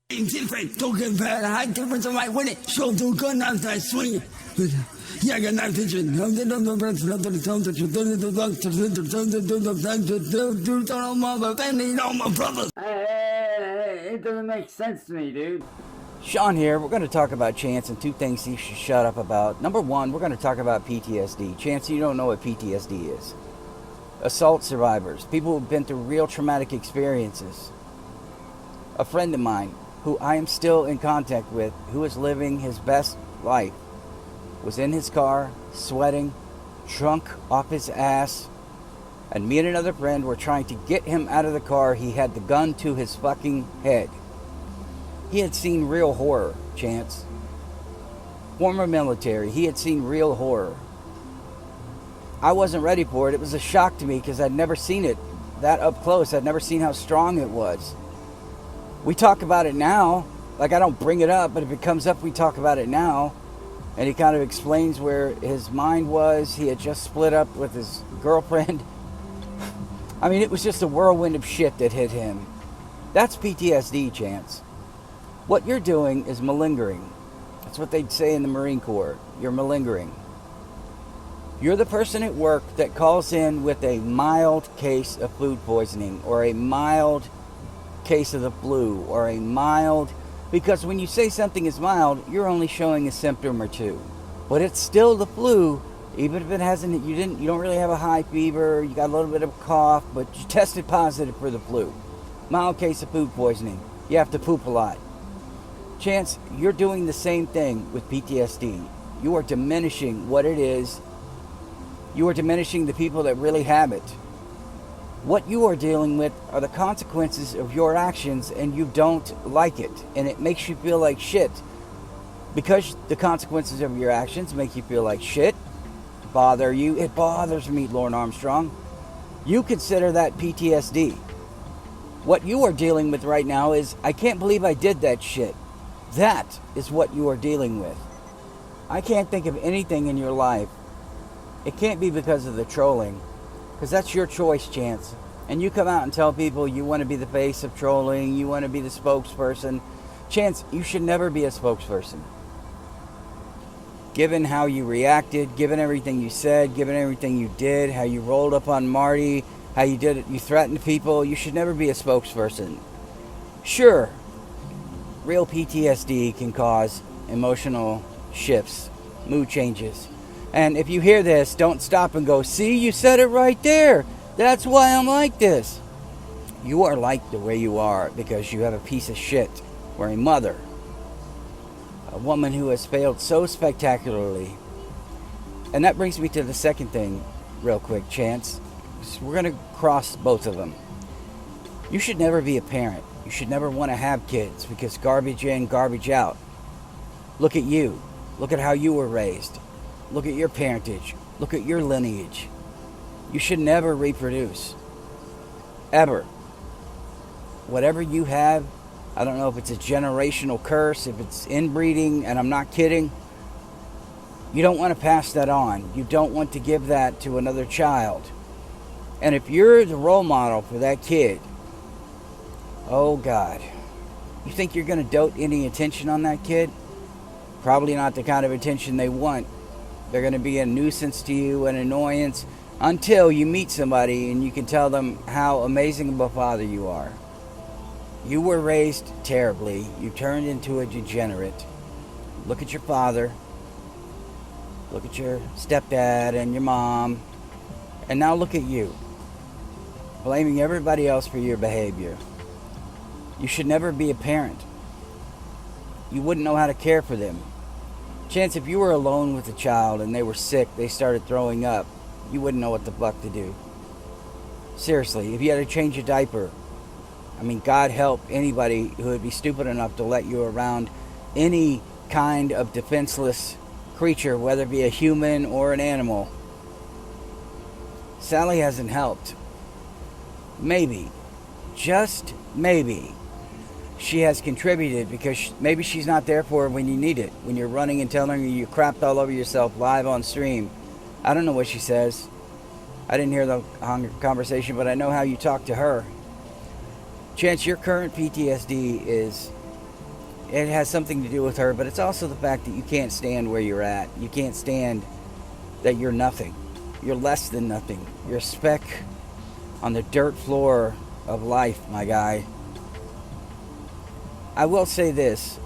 Different, don't get bad. High difference of my winning. Show do good, not that swing. Yeah, I got nice vision. All my brothers. Hey, it doesn't make sense to me, dude. Sean here. We're going to talk about Chance and two things you should shut up about. Number one, we're going to talk about PTSD. Chance, you don't know what PTSD is. Assault survivors, people who've been through real traumatic experiences. A friend of mine, who I am still in contact with, who is living his best life, was in his car, sweating, drunk off his ass, and me and another friend were trying to get him out of the car. He had the gun to his fucking head. He had seen real horror, Chance. Former military, he had seen real horror. I wasn't ready for it. It was a shock to me because I'd never seen it that up close. I'd never seen how strong it was. We talk about it now, like I don't bring it up, but if it comes up, we talk about it now. And he kind of explains where his mind was. He had just split up with his girlfriend. I mean, it was just a whirlwind of shit that hit him. That's PTSD, Chance. What you're doing is malingering. That's what they'd say in the Marine Corps. You're malingering. You're the person at work that calls in with a mild case of food poisoning or a mild case of the flu or a mild, because when you say something is mild, you're only showing a symptom or two, but it's still the flu. Even if it hasn't, you don't really have a high fever, you got a little bit of a cough, but you tested positive for the flu. Mild case of food poisoning, you have to poop a lot. Chance, you're doing the same thing with PTSD. You are diminishing what it is. You are diminishing the people that really have it. What you are dealing with are the consequences of your actions, and you don't like it, and it makes you feel like shit. Because the consequences of your actions make you feel like shit, bother you. It bothers me, Lauren Armstrong. You consider that PTSD. What you are dealing with right now is, I can't believe I did that shit. That is what you are dealing with. I can't think of anything in your life. It can't be because of the trolling. Because that's your choice, Chance. And you come out and tell people you want to be the face of trolling, you want to be the spokesperson. Chance, you should never be a spokesperson. Given how you reacted, given everything you said, given everything you did, how you rolled up on Marty, how you did it, you threatened people, you should never be a spokesperson. Sure, real PTSD can cause emotional shifts, mood changes. And if you hear this, don't stop and go, see, you said it right there. That's why I'm like this. You are like the way you are because you have a piece of shit or a mother. A woman who has failed so spectacularly. And that brings me to the second thing real quick, Chance. We're going to cross both of them. You should never be a parent. You should never want to have kids because garbage in, garbage out. Look at you. Look at how you were raised. Look at your parentage. Look at your lineage. You should never reproduce. Ever. Whatever you have, I don't know if it's a generational curse, if it's inbreeding, and I'm not kidding. You don't want to pass that on. You don't want to give that to another child. And if you're the role model for that kid, oh God, you think you're going to dote any attention on that kid? Probably not the kind of attention they want. They're going to be a nuisance to you, an annoyance, until you meet somebody and you can tell them how amazing of a father you are. You were raised terribly. You turned into a degenerate. Look at your father. Look at your stepdad and your mom. And now look at you. Blaming everybody else for your behavior. You should never be a parent. You wouldn't know how to care for them. Chance, if you were alone with a child and they were sick, they started throwing up, you wouldn't know what the fuck to do. Seriously, if you had to change a diaper, I mean, God help anybody who would be stupid enough to let you around any kind of defenseless creature, whether it be a human or an animal. Sally hasn't helped. Maybe, just maybe, she has contributed because maybe she's not there for her when you need it. When you're running and telling her you crapped all over yourself live on stream. I don't know what she says. I didn't hear the conversation, but I know how you talk to her. Chance, your current PTSD is it has something to do with her, but it's also the fact that you can't stand where you're at. You can't stand that you're nothing. You're less than nothing. You're a speck on the dirt floor of life, my guy. I will say this.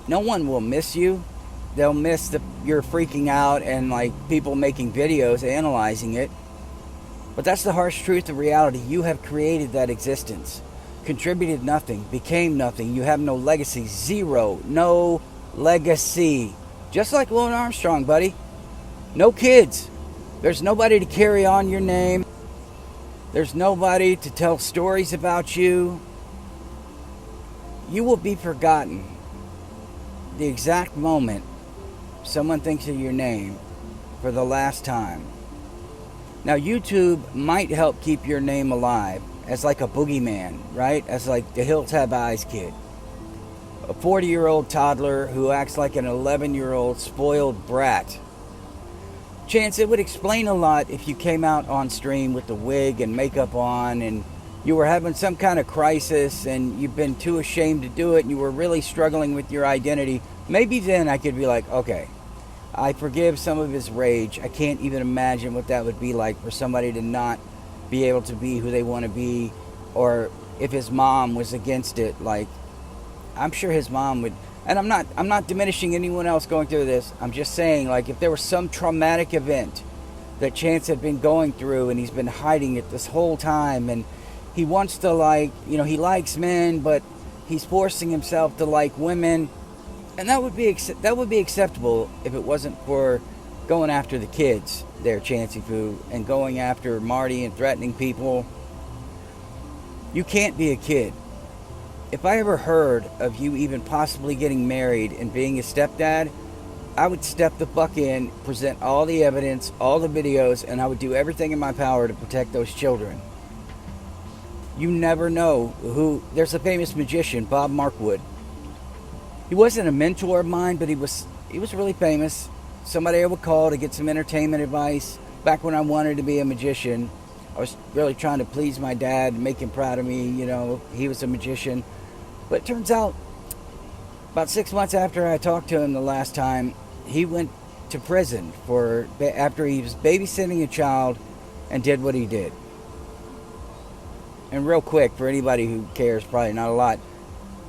No one will miss you. They'll miss you're freaking out and like people making videos analyzing it. But that's the harsh truth of reality. You have created that existence. Contributed nothing. Became nothing. You have no legacy. Zero. No legacy. Just like Louis Armstrong, buddy. No kids. There's nobody to carry on your name. There's nobody to tell stories about you. You will be forgotten the exact moment someone thinks of your name for the last time. Now, YouTube might help keep your name alive as like a boogeyman, right? As like the Hills Have Eyes kid. A 40-year-old toddler who acts like an 11-year-old spoiled brat. Chance, it would explain a lot if you came out on stream with the wig and makeup on and you were having some kind of crisis and you've been too ashamed to do it and you were really struggling with your identity. Maybe then I could be like, okay, I forgive some of his rage. I can't even imagine what that would be like for somebody to not be able to be who they want to be, or if his mom was against it. Like, I'm sure his mom would. And I'm not diminishing anyone else going through this. I'm just saying, like, if there was some traumatic event that Chance had been going through and he's been hiding it this whole time, and he wants to, like, you know, he likes men, but he's forcing himself to like women, and that would be acceptable if it wasn't for going after the kids there, Chancey Foo, and going after Marty and threatening people. You can't be a kid. If I ever heard of you even possibly getting married and being a stepdad, I would step the fuck in, present all the evidence, all the videos, and I would do everything in my power to protect those children. You never know who... There's a famous magician, Bob Markwood. He wasn't a mentor of mine, but he was really famous. Somebody I would call to get some entertainment advice. Back when I wanted to be a magician, I was really trying to please my dad, make him proud of me. You know, he was a magician. But it turns out, about 6 months after I talked to him the last time, he went to prison after he was babysitting a child and did what he did. And real quick, for anybody who cares, probably not a lot,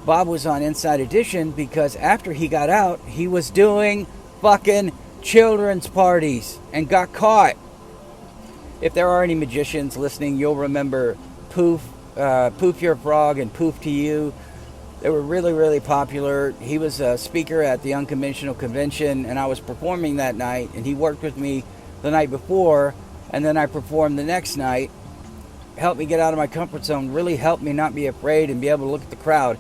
Bob was on Inside Edition because after he got out, he was doing fucking children's parties and got caught. If there are any magicians listening, you'll remember Poof, Poof Your Frog and Poof to You. They were really, really popular. He was a speaker at the Unconventional Convention, and I was performing that night, and he worked with me the night before, and then I performed the next night. Helped me get out of my comfort zone, really helped me not be afraid and be able to look at the crowd.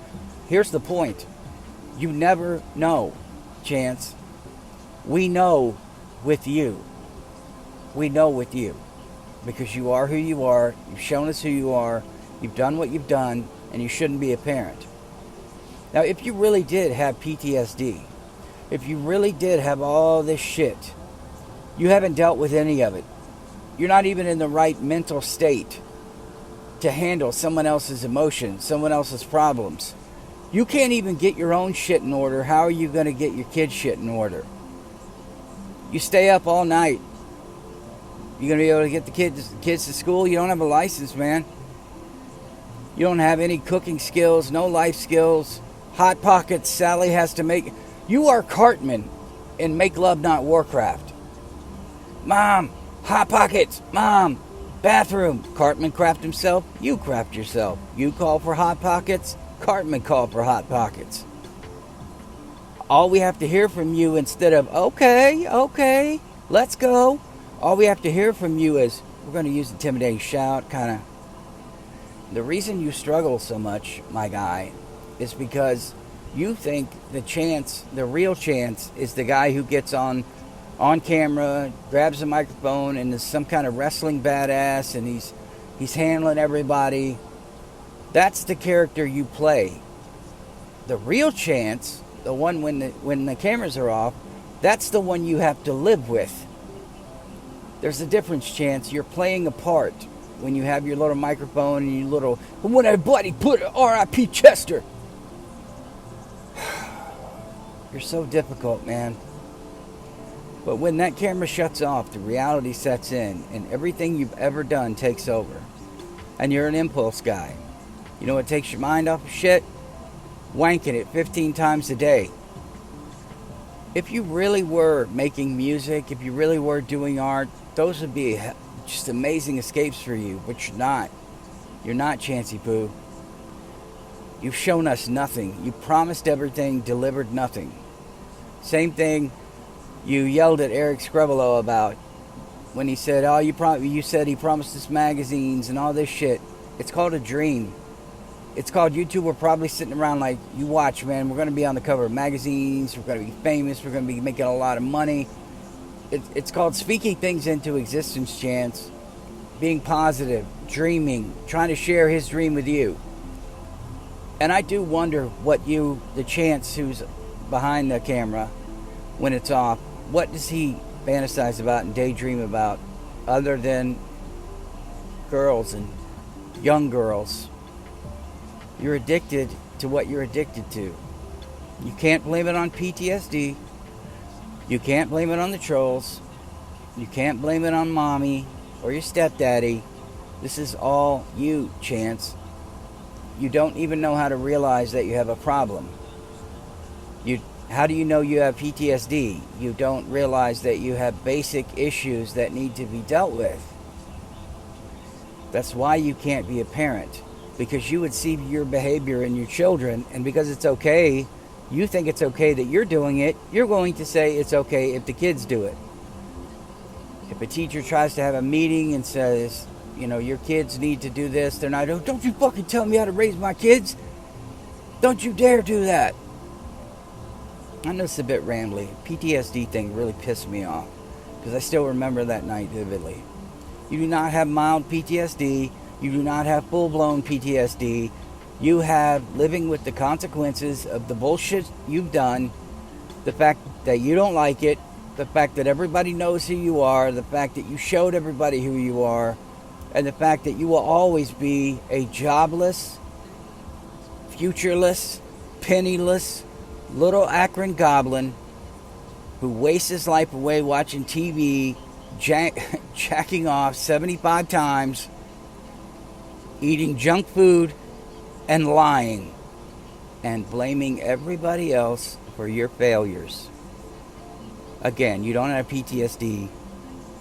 Here's the point. You never know, Chance. We know with you. We know with you. Because you are who you are. You've shown us who you are. You've done what you've done, and you shouldn't be a parent. Now, if you really did have PTSD, if you really did have all this shit, you haven't dealt with any of it. You're not even in the right mental state to handle someone else's emotions, someone else's problems. You can't even get your own shit in order. How are you going to get your kids' shit in order? You stay up all night. You going to be able to get the kids to school? You don't have a license, man. You don't have any cooking skills, no life skills. Hot Pockets, Sally has to make... You are Cartman in Make Love Not Warcraft. Mom, Hot Pockets. Mom, bathroom. Cartman craft himself. You craft yourself. You call for Hot Pockets. Cartman call for Hot Pockets. All we have to hear from you instead of, okay, let's go. All we have to hear from you is, we're going to use intimidating shout, kind of. The reason you struggle so much, my guy, is because you think the real Chance is the guy who gets on camera, grabs a microphone, and is some kind of wrestling badass, and he's handling everybody. That's the character you play. The real Chance, the one when the cameras are off, that's the one you have to live with. There's a difference, Chance. You're playing a part when you have your little microphone and your little... When everybody put R.I.P. Chester. You're so difficult, man. But when that camera shuts off, the reality sets in, and everything you've ever done takes over. And you're an impulse guy. You know what takes your mind off of shit? Wanking it 15 times a day. If you really were making music, if you really were doing art, those would be just amazing escapes for you, but you're not. You're not, Chancey Poo. You've shown us nothing. You promised everything, delivered nothing. Same thing you yelled at Eric Screvelo about when he said, "Oh, you said he promised us magazines and all this shit." It's called a dream. It's called you two were probably sitting around like, "You watch, man. We're going to be on the cover of magazines. We're going to be famous. We're going to be making a lot of money." It's called speaking things into existence, Chance. Being positive, dreaming, trying to share his dream with you. And I do wonder what the Chance who's behind the camera, when it's off, what does he fantasize about and daydream about other than girls and young girls? You're addicted to what you're addicted to. You can't blame it on PTSD. You can't blame it on the trolls. You can't blame it on mommy or your stepdaddy. This is all you, Chance. You don't even know how to realize that you have a problem. How do you know you have PTSD? You don't realize that you have basic issues that need to be dealt with. That's why you can't be a parent. Because you would see your behavior in your children, and because it's okay, you think it's okay that you're doing it, you're going to say it's okay if the kids do it. If a teacher tries to have a meeting and says, you know, your kids need to do this, they're not, "Don't you fucking tell me how to raise my kids. Don't you dare do that." I know it's a bit rambly. PTSD thing really pissed me off because I still remember that night vividly. You do not have mild PTSD. You do not have full-blown PTSD. You have living with the consequences of the bullshit you've done, the fact that you don't like it, the fact that everybody knows who you are, the fact that you showed everybody who you are, and the fact that you will always be a jobless, futureless, penniless, little Akron goblin who wastes his life away watching TV, jacking off 75 times, eating junk food, and lying, and blaming everybody else for your failures. Again, you don't have PTSD.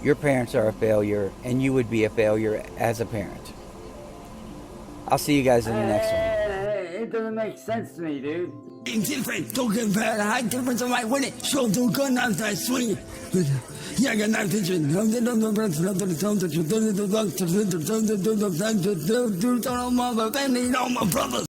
Your parents are a failure, and you would be a failure as a parent. I'll see you guys in the next one. It doesn't make sense to me, dude. Being different, don't get bad. High difference, I might win it. Shoulder gun, I'm trying to swing it. Yeah, I got no attention. Don't my family, don't my brothers.